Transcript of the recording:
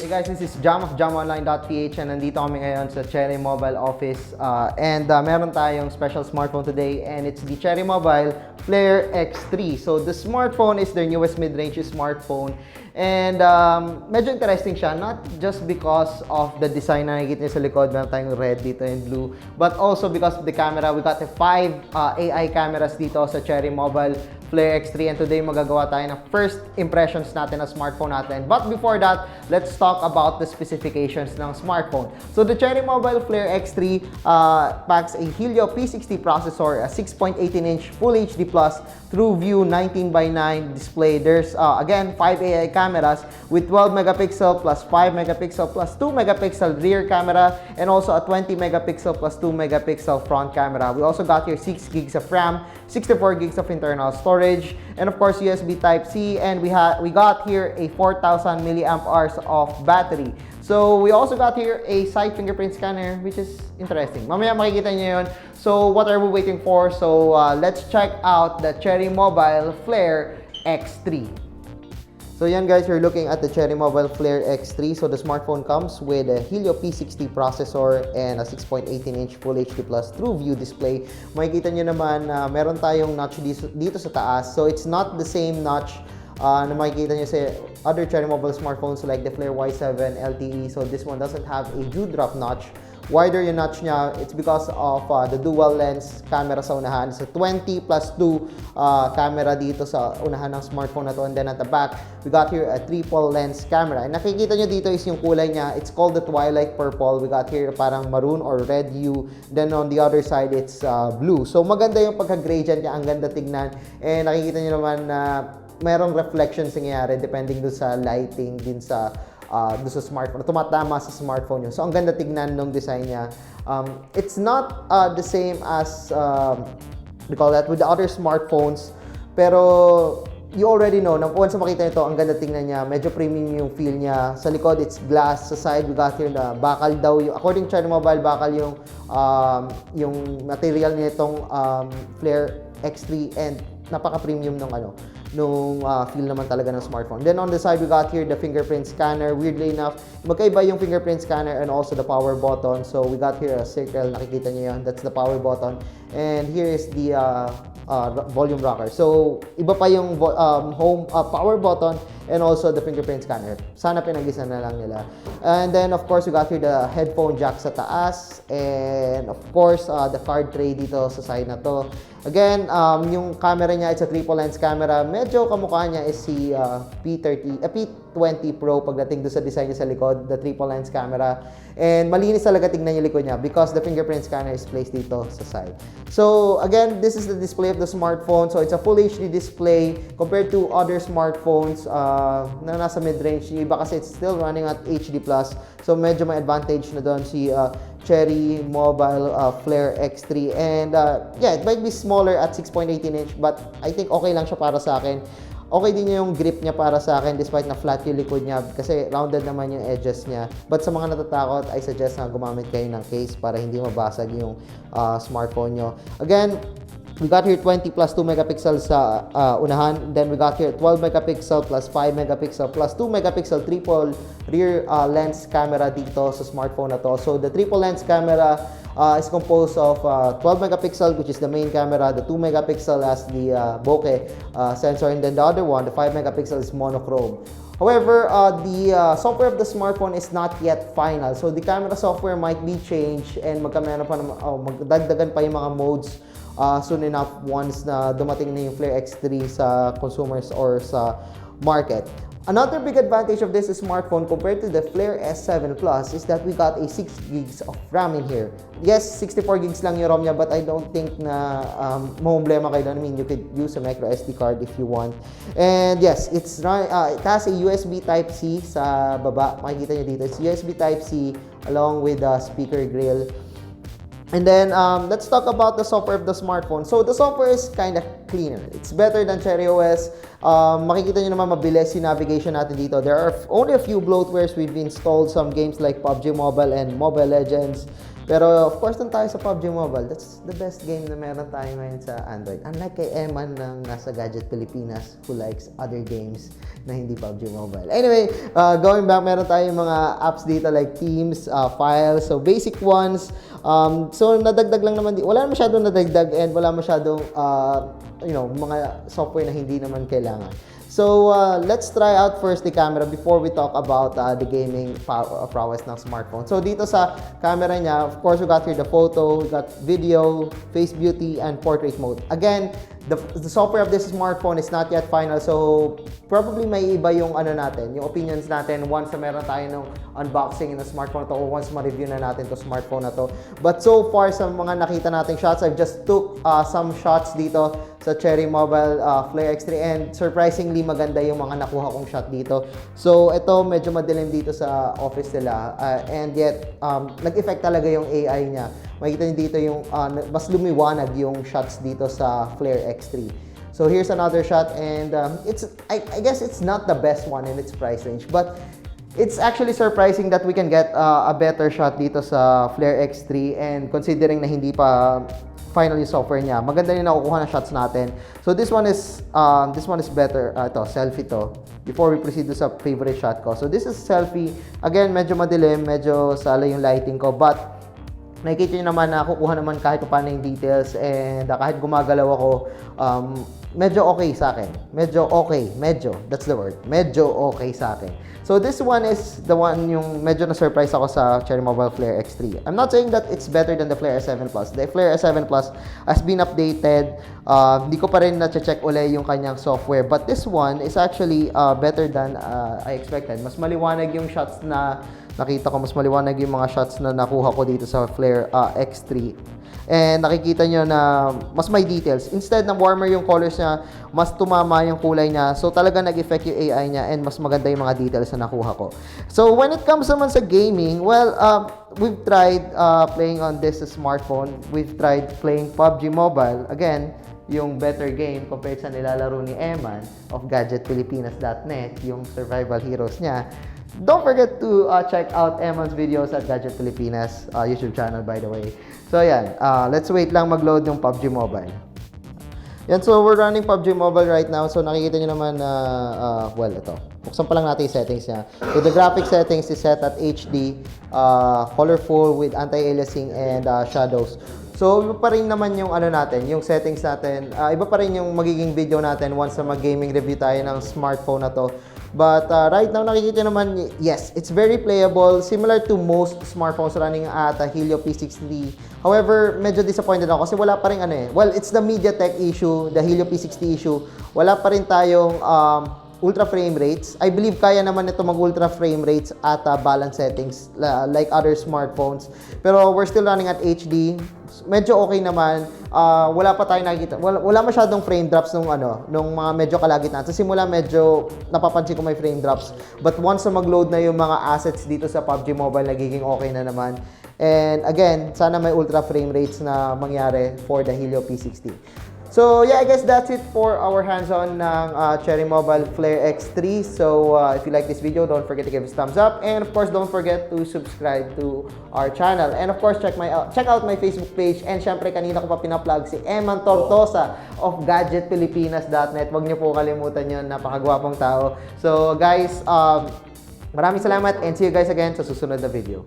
Hey guys, this is Jam of jamonline.ph and nandito kami ngayon sa Cherry Mobile office meron tayong special smartphone today and it's the Cherry Mobile Flare X3. So the smartphone is their newest mid-range smartphone and medyo interesting siya, not just because of the design na nakikita niyo sa likod, meron tayong red dito and blue, but also because of the camera. We got the 5 AI cameras dito sa Cherry Mobile Flare X3 and today magagawa tayo ng first impressions natin ng smartphone natin. But before that, let's talk about the specifications ng smartphone. So the Cherry Mobile Flare X3 packs a Helio P60 processor, a 6.18-inch Full HD Plus TrueView 19:9 display. There's again 5 AI cameras with 12 megapixel plus 5 megapixel plus 2 megapixel rear camera and also a 20 megapixel plus 2 megapixel front camera. We also got here 6 gigs of RAM, 64 gigs of internal storage, and of course USB Type-C, and we got here a 4,000 milliamp hours of battery. So we also got here a side fingerprint scanner, which is interesting. Mamaya makikita niyo yun. So what are we waiting for? So let's check out the Cherry Mobile Flare X3. So yan guys, you're looking at the Cherry Mobile Flare X3. So the smartphone comes with a Helio P60 processor and a 6.18-inch Full HD Plus TrueView display. Makikita nyo naman na meron tayong notch dito sa taas. So it's not the same notch na makikita nyo sa other Cherry Mobile smartphones like the Flare Y7 LTE. So this one doesn't have a dewdrop notch. Wider yung notch niya, it's because of the dual lens camera sa unahan. It's a 20+2 camera dito sa unahan ng smartphone na to, and then at the back, we got here a triple lens camera. And nakikita nyo dito is yung kulay niya, it's called the twilight purple. We got here parang maroon or red hue, then on the other side, it's blue. So maganda yung pagka-gradient niya, ang ganda tignan, and nakikita nyo naman na merong reflections nangyayari depending do sa lighting din sa do sa smartphone, tumatama sa smartphone yun. So ang ganda tignan ng design niya. It's not the same as we call that with the other smartphones, pero you already know na once makita nito, ang ganda tingnan niya, medyo premium yung feel niya. Sa likod, it's glass. Sa side, we got here na bakal daw. According to Cherry Mobile, bakal yung material nitong Flare X3 and napaka-premium nung feel naman talaga ng smartphone. Then on the side, we got here the fingerprint scanner. Weirdly enough, magkaiba yung fingerprint scanner and also the power button. So we got here a circle, nakikita niyo yun. That's the power button. And here is the volume rocker. So iba pa yung home power button and also the fingerprint scanner. Sana pinag-isa na lang nila. And then of course, we got here the headphone jack sa taas, and of course the card tray dito sa side na to. Again, yung camera niya, it's a triple lens camera. Medyo kamukha niya is si P20 Pro pagdating doon sa design niya sa likod, the triple lens camera. And malinis talaga tignan yung likod niya because the fingerprint scanner is placed dito sa side. So again, this is the display of the smartphone. So it's a Full HD display compared to other smartphones na nasa mid-range. Yung iba kasi it's still running at HD+. So medyo may advantage na doon si Cherry Mobile Flare X3, and yeah, it might be smaller at 6.18-inch, but I think okay lang siya para sa akin. Okay din yung grip niya para sa akin despite na flat yung likod niya kasi rounded naman yung edges niya. But sa mga natatakot, I suggest na gumamit kayo ng case para hindi mabasag yung smartphone nyo. Again, we got here 20 plus 2 megapixels sa unahan. Then we got here 12 megapixel plus 5 megapixel plus 2 megapixel triple rear lens camera dito sa smartphone na to. So the triple lens camera is composed of 12 megapixel, which is the main camera. The 2 megapixel as the bokeh sensor, and then the other one, the 5 megapixel, is monochrome. However, the software of the smartphone is not yet final. So the camera software might be changed and magdagdagan pa yung mga modes soon enough once na dumating na yung Flare X3 sa consumers or sa market. Another big advantage of this smartphone compared to the Flare S7 Plus is that we got a 6 gigs of RAM in here. Yes, 64 gigs lang yung ROM niya, but I don't think na problema kayo doon. I mean, you could use a micro SD card if you want. And yes, it has a USB Type-C sa baba. Makikita nyo dito. It's USB Type-C along with the speaker grill. And then, let's talk about the software of the smartphone. So, the software is kind of cleaner. It's better than Cherry OS. Makikita nyo naman mabilis yung navigation natin dito. There are only a few bloatwares. We've installed some games like PUBG Mobile and Mobile Legends. Pero of course, nung tayo sa PUBG Mobile, that's the best game na meron tayo ngayon sa Android. Unlike kay Eman ng nasa Gadget Pilipinas who likes other games na hindi PUBG Mobile. Anyway, going back, meron tayong mga apps dito like Teams, Files, so basic ones. So nadagdag lang naman, wala masyadong nadagdag and wala masyadong mga software na hindi naman kailangan. So, let's try out first the camera before we talk about the gaming prowess ng smartphone. So, dito sa camera niya, of course, we got here the photo, we got video, face beauty, and portrait mode. Again, the software of this smartphone is not yet final. So, probably may iba yung yung opinions natin once na meron tayo ng unboxing ng smartphone na to or once ma-review na natin to smartphone na to. But so far, sa mga nakita nating shots, I've just took some shots dito sa Cherry Mobile Flare X3 and surprisingly maganda yung mga nakuha kong shot dito. So ito medyo madilim dito sa office nila and yet nag-effect talaga yung AI niya. Makikita niyo dito yung mas lumiwanag yung shots dito sa Flare X3. So here's another shot and I guess it's not the best one in its price range but it's actually surprising that we can get a better shot dito sa Flare X3 and considering na hindi pa final yung software niya, maganda yung nakukuha na shots natin. So this one is better. Ito, selfie to. Before we proceed sa favorite shot ko. So this is selfie. Again, medyo madilim, medyo sala yung lighting ko. But nakikita nyo naman na kukuha naman kahit paano yung details and kahit gumagalaw ako, medyo okay sa akin. That's the word. Medyo okay sa akin. So this one is the one yung medyo na-surprise ako sa Cherry Mobile Flare X3. I'm not saying that it's better than the Flare S7 Plus. The Flare S7 Plus has been updated. Hindi ko pa rin na-check uli yung kanyang software. But this one is actually better than I expected. Mas maliwanag yung shots na nakita ko, mas maliwanag yung mga shots na nakuha ko dito sa Flare X3. And nakikita nyo na mas may details. Instead na warmer yung colors niya, mas tumama yung kulay niya. So talaga nag-effect yung AI niya and mas maganda yung mga details na nakuha ko. So when it comes naman sa gaming, well, we've tried playing on this smartphone. We've tried playing PUBG Mobile. Again, yung better game compared sa nilalaro ni Eman of gadgetpilipinas.net, yung survival heroes niya. Don't forget to check out Eman's videos at Gadget Pilipinas YouTube channel, by the way. So, yan. Let's wait lang mag-load yung PUBG Mobile. Yan, so we're running PUBG Mobile right now. So, nakikita nyo naman na, well, ito. Buksan pa lang natin yung settings niya. So, the graphic settings is set at HD, colorful with anti-aliasing and shadows. So, iba pa rin naman yung yung settings natin. Iba pa rin yung magiging video natin once na mag-gaming review tayo ng smartphone na to. But right now, nakikita naman, yes, it's very playable. Similar to most smartphones running at Helio P60. However, medyo disappointed ako kasi wala pa rin well, it's the MediaTek issue, the Helio P60 issue. Wala pa rin tayong ultra frame rates. I believe kaya naman ito mag-ultra frame rates at balance settings like other smartphones. Pero we're still running at HD. Medyo okay naman. Wala pa tayong nakikita. Wala masyadong frame drops nung mga medyo kalagitnaan. Sa simula medyo napapansin ko may frame drops. But once na mag-load na yung mga assets dito sa PUBG Mobile, nagiging okay na naman. And again, sana may ultra frame rates na mangyari for the Helio P60. So yeah, I guess that's it for our hands-on ng Cherry Mobile Flare X3. So if you like this video, don't forget to give us a thumbs up. And of course, don't forget to subscribe to our channel. And of course, check out my Facebook page. And syempre, kanina ko pa pinaplug si Eman Tortosa of gadgetpilipinas.net. Huwag niyo po kalimutan yun. Napakagwapong tao. So guys, maraming salamat and see you guys again sa susunod na video.